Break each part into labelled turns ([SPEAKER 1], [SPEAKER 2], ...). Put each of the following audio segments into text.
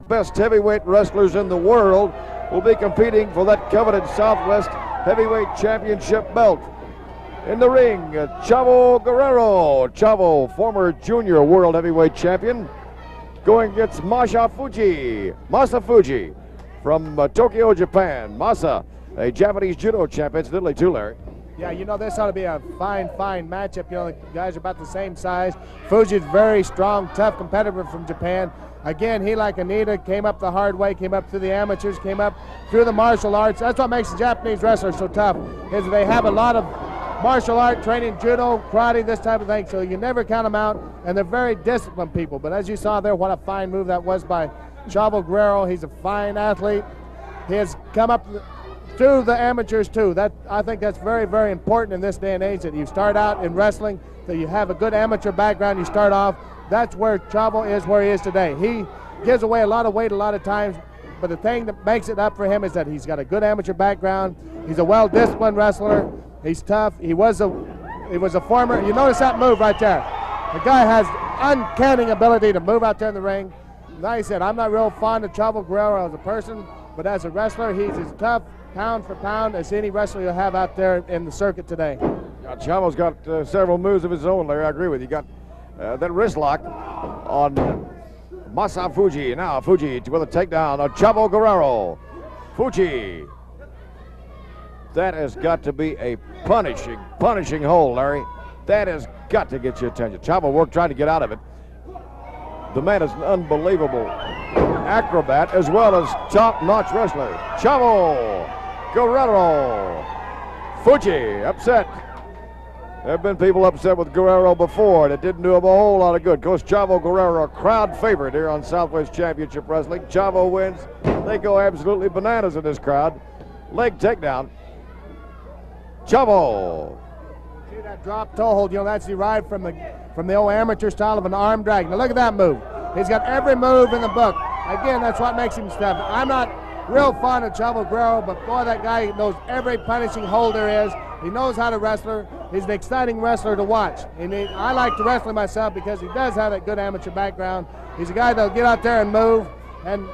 [SPEAKER 1] best heavyweight wrestlers in the world will be competing for that coveted Southwest Heavyweight Championship belt. In the ring, Chavo Guerrero. Chavo, former junior world heavyweight champion, going against Masa Fuchi from Tokyo, Japan. Masa, a Japanese judo champion, incidentally too, Larry.
[SPEAKER 2] Yeah, you know, this ought to be a fine matchup. You know, the guys are about the same size. Fuji's very strong, tough competitor from Japan. Again, he, like Anita, came up the hard way, came up through the amateurs, came up through the martial arts. That's what makes the Japanese wrestlers so tough, is they have a lot of martial art training, judo, karate, this type of thing, so you never count them out, and they're very disciplined people. But as you saw there, what a fine move that was by Chavo Guerrero. He's a fine athlete. He has come up through the amateurs too. I think that's very, very important in this day and age, that you start out in wrestling, that you have a good amateur background, you start off. That's where Chavo is where he is today. He gives away a lot of weight a lot of times, but the thing that makes it up for him is that he's got a good amateur background. He's a well-disciplined wrestler. He's tough. He was a former, you notice that move right there. The guy has uncanny ability to move out there in the ring. Like I said, I'm not real fond of Chavo Guerrero as a person, but as a wrestler, he's as tough, pound for pound, as any wrestler you'll have out there in the circuit today.
[SPEAKER 1] Now, Chavo's got several moves of his own, Larry. I agree with you. Got that wrist lock on Masa Fuchi. Now Fuchi with a takedown on Chavo Guerrero. Fuchi. That has got to be a punishing hold, Larry. That has got to get your attention. Chavo trying to get out of it. The man is an unbelievable acrobat as well as top-notch wrestler. Chavo Guerrero. Fuchi upset. There have been people upset with Guerrero before that didn't do him a whole lot of good. Of course, Chavo Guerrero, a crowd favorite here on Southwest Championship Wrestling. Chavo wins. They go absolutely bananas in this crowd. Leg takedown. Chavo.
[SPEAKER 2] See that drop toe hold? You know, that's derived from the old amateur style of an arm drag. Now look at that move. He's got every move in the book. Again, that's what makes him tough. I'm not real fond of Chavo Guerrero, but boy, that guy knows every punishing hold there is. He knows how to wrestle. He's an exciting wrestler to watch. And I like to wrestle myself because he does have that good amateur background. He's a guy that'll get out there and move, and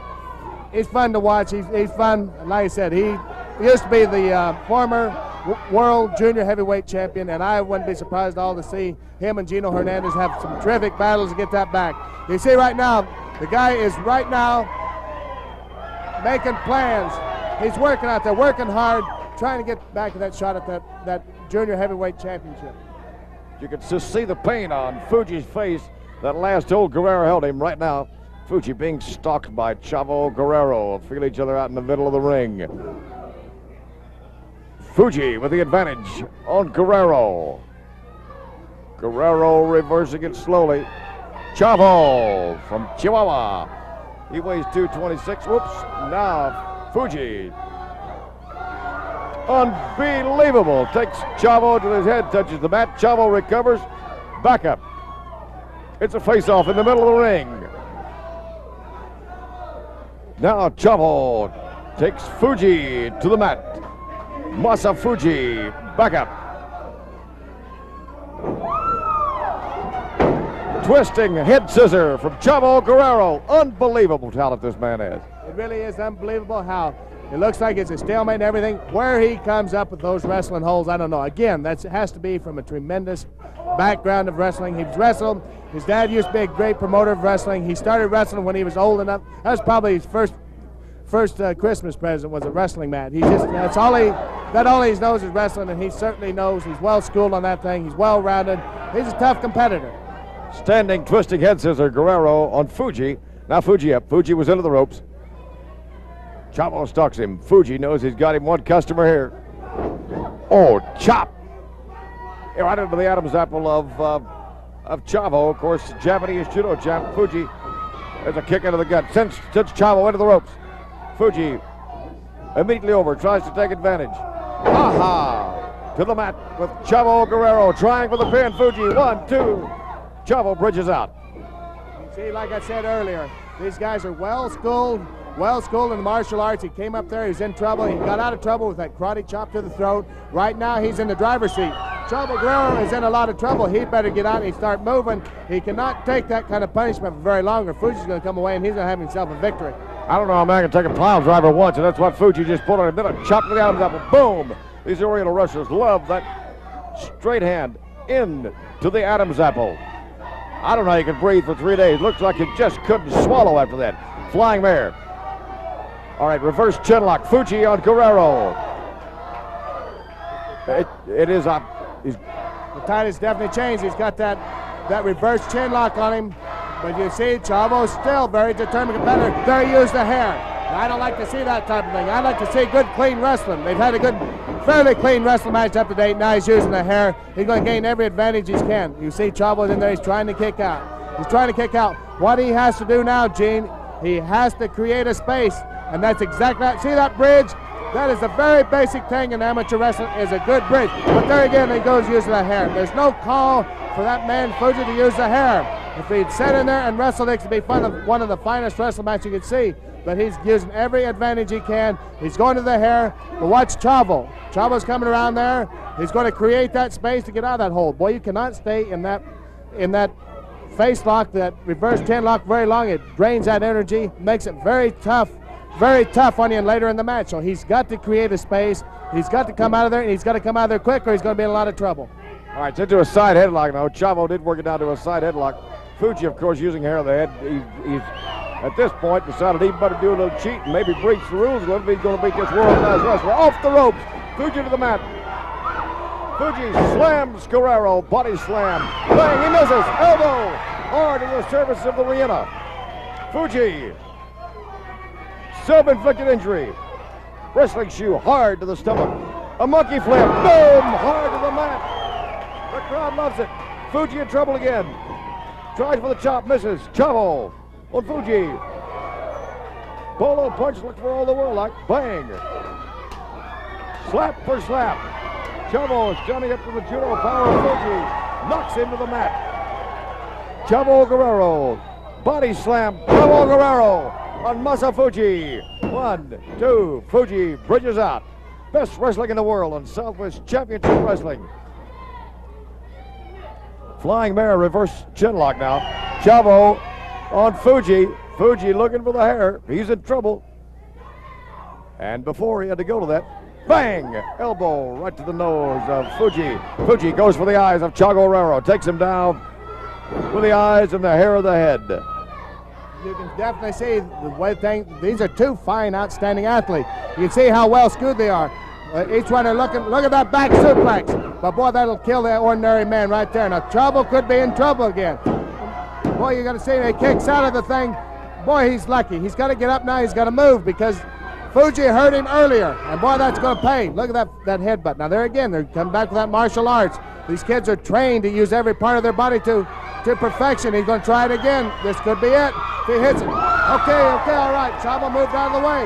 [SPEAKER 2] he's fun to watch. He's fun. Like I said, he used to be the former world junior heavyweight champion, and I wouldn't be surprised at all to see him and Gino Hernandez have some terrific battles to get that back. You see right now, the guy is right now making plans. He's working out there, working hard, trying to get back to that shot at that junior heavyweight championship.
[SPEAKER 1] You can just see the pain on Fuji's face. That last hold Guerrero held him right now. Fuji being stalked by Chavo Guerrero. Feel each other out in the middle of the ring. Fuji with the advantage on Guerrero. Guerrero reversing it slowly. Chavo from Chihuahua. He weighs 226. Whoops. Now Fuji. Unbelievable. Takes Chavo to his head, touches the mat. Chavo recovers. Back up. It's a face-off in the middle of the ring. Now Chavo takes Fuji to the mat. Masa Fuji, back up. Twisting head scissor from Chavo Guerrero. Unbelievable talent this man has.
[SPEAKER 2] It really is unbelievable how it looks like it's a stalemate and everything. Where he comes up with those wrestling holds, I don't know. Again, that has to be from a tremendous background of wrestling. He's wrestled. His dad used to be a great promoter of wrestling. He started wrestling when he was old enough. That was probably his first Christmas present was a wrestling mat. That's all he knows is wrestling, and he certainly knows. He's well schooled on that thing. He's well rounded. He's a tough competitor.
[SPEAKER 1] Standing twisting head scissor Guerrero on Fuji. Now Fuji up. Fuji was into the ropes. Chavo stalks him. Fuji knows he's got him one customer here. Oh, chop! Right into the Adam's apple of Chavo. Of course, Japanese judo champ Fuji. There's a kick into the gut. Sends Chavo into the ropes. Fuji immediately over, tries to take advantage. Aha! To the mat with Chavo Guerrero trying for the pin. Fuji, 1, 2. Chavo bridges out.
[SPEAKER 2] See, like I said earlier, these guys are well schooled in the martial arts. He came up there, he was in trouble. He got out of trouble with that karate chop to the throat. Right now, he's in the driver's seat. Chavo Guerrero is in a lot of trouble. He better get out and start moving. He cannot take that kind of punishment for very long, or Fuji's going to come away and he's going to have himself a victory.
[SPEAKER 1] I don't know how a man can take a pile driver once, and that's what Fuchi just put on him. Then a chop to the Adam's apple. Boom! These Oriental wrestlers love that straight hand in to the Adam's apple. I don't know how you can breathe for 3 days. Looks like you just couldn't swallow after that. Flying mare. All right, reverse chinlock. Fuchi on Guerrero. It is a...
[SPEAKER 2] The tide has definitely changed. He's got that reverse chinlock on him. But you see, Chavo's still very determined competitor. There he used the hair. Now, I don't like to see that type of thing. I like to see good, clean wrestling. They've had a good, fairly clean wrestling match up to date. Now he's using the hair. He's going to gain every advantage he can. You see Chavo's in there. He's trying to kick out. He's trying to kick out. What he has to do now, Gene, he has to create a space. And that's exactly that. See that bridge? That is a very basic thing in amateur wrestling, is a good bridge. But there again, he goes using the hair. There's no call for that man, Fuji, to use the hair. If he'd sat in there and wrestled, it could be one of the finest wrestling matches you could see. But he's using every advantage he can. He's going to the hair. But watch Chavo. Chavo's coming around there. He's going to create that space to get out of that hold. Boy, you cannot stay in that face lock, that reverse chin lock very long. It drains that energy, makes it very tough on you later in the match. So he's got to create a space. He's got to come out of there, and he's got to come out of there quick, or he's going to be in a lot of trouble.
[SPEAKER 1] All right, it's into a side headlock now. Chavo did work it down to a side headlock. Fuji, of course, using hair of the head. He's at this point decided he better do a little cheat and maybe breach the rules a little bit. He's going to beat this world-class wrestler off the ropes. Fuji to the mat. Fuji slams Guerrero, body slam. Bang, he misses. Elbow hard in the surface of the Vienna. Fuji, self-inflicted injury. Wrestling shoe hard to the stomach. A monkey flip. Boom, hard to the mat. The crowd loves it. Fuji in trouble again. Tries for the chop, misses. Chavo on Fuji. Polo punch looked for all the world like. Bang. Slap for slap. Chavo is standing up to the judo power of Fuji. Knocks him to the mat. Chavo Guerrero. Body slam. Chavo Guerrero on Fuji. 1, 2. Fuji bridges out. Best wrestling in the world on Southwest Championship Wrestling. Flying mare, reverse chinlock now. Chavo on Fuji. Fuji looking for the hair. He's in trouble. And before he had to go to that, bang! Elbow right to the nose of Fuji. Fuji goes for the eyes of Chavo Guerrero. Takes him down with the eyes and the hair of the head.
[SPEAKER 2] You can definitely see the way these are two fine, outstanding athletes. You can see how well schooled they are. Each one are looking. Look at that back suplex. But boy, that'll kill the ordinary man right there. Now Chavo could be in trouble again. Boy, you got to see he kicks out of the thing. Boy, he's lucky. He's got to get up now. He's got to move because Fuji hurt him earlier, and boy, that's going to pay. Look at that headbutt. Now there again, they're coming back with that martial arts. These kids are trained to use every part of their body to perfection. He's going to try it again. This could be it. If he hits it. Okay, all right. Chavo moved out of the way.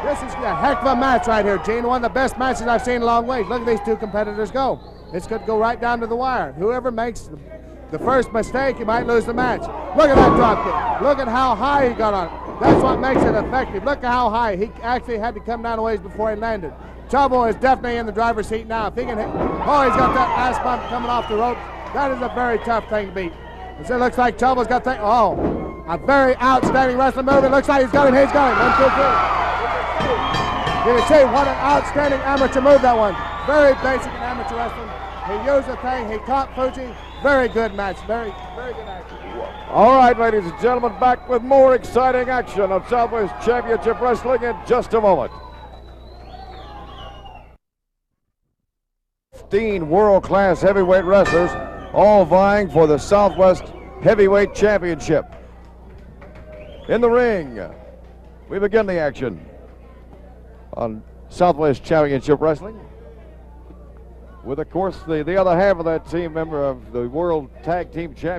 [SPEAKER 2] This is a heck of a match right here, Gene. One of the best matches I've seen in a long ways. Look at these two competitors go. This could go right down to the wire. Whoever makes the first mistake, he might lose the match. Look at that drop kick. Look at how high he got on it. That's what makes it effective. Look at how high. He actually had to come down a ways before he landed. Chavo is definitely in the driver's seat now. If he can hit, oh, he's got that ass bump coming off the ropes. That is a very tough thing to beat. It looks like Chavo's got that. Oh, a very outstanding wrestling move. It looks like he's got him. He's got him. 1, 2, 3. You can see what an outstanding amateur move that one. Very basic in amateur wrestling. He used the thing. He caught Fuji. Very good match. Very good action.
[SPEAKER 1] All right, ladies and gentlemen, back with more exciting action of Southwest Championship Wrestling in just a moment. 15 world-class heavyweight wrestlers, all vying for the Southwest Heavyweight Championship. In the ring, we begin the action on Southwest Championship Wrestling with, of course, the other half of that team member of the World Tag Team Championship.